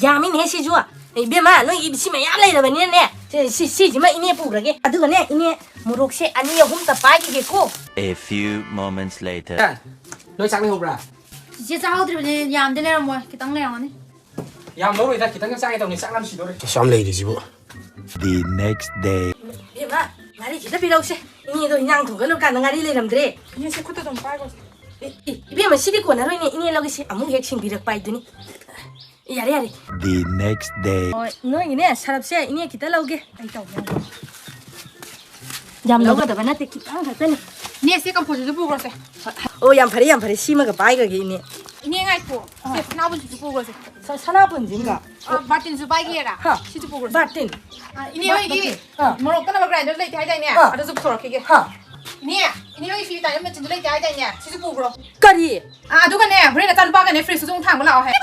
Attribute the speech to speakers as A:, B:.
A: 야미네 시주아 이베마 너 입시면 야래라버니네 시지마 이네 부르게 아두가네 이네 무록시 아니야 홈다 빠기겠고
B: A few moments later.
C: Nói sáng đi hộp ra.
D: Chị sao thì làm thế này rồi, cái tăng này này.
C: Yam nấu rồi ta, kita kan sang itu ni sang làm gì đó.
E: Sao lấy đi chứ bộ?
B: The next day.
A: 이베마 나리 기다 필요없이 이네도 그냥 도가는 가는 가리 레람들이
C: Ini sih kuda dong pai kok.
A: 이베마 시리고 나로 이네 러기시 아무 핵심 비력 빠이드니 야래
B: The next day.
A: 너 이네 사람세 이네 기다 라오게 아이 또 얌 러가다 바나테 기타 가더니
D: Nè sẽ cầm phụ chụp bùa rồi.
A: 얌 파리 심어가 빠이가게 이네
D: Nè ngay phụ, sẽ nào bên chụp bùa rồi.
A: 사나분진가
D: Batin chụp bài kia ra.
A: 하
D: Chụp bùa rồi.
A: 바틴
D: Nè ơi cái, mà nó cái nào cái này lấy trái đây nè, ada chụp sổ kia.
A: 하
D: Nè, nè ơi phi tay em chụp lấy trái đây nè, chụp bùa rồi.
A: 까리
D: À đúng rồi nè, bữa nay là tan ba cái này free sử dụng thẳng của lão hay.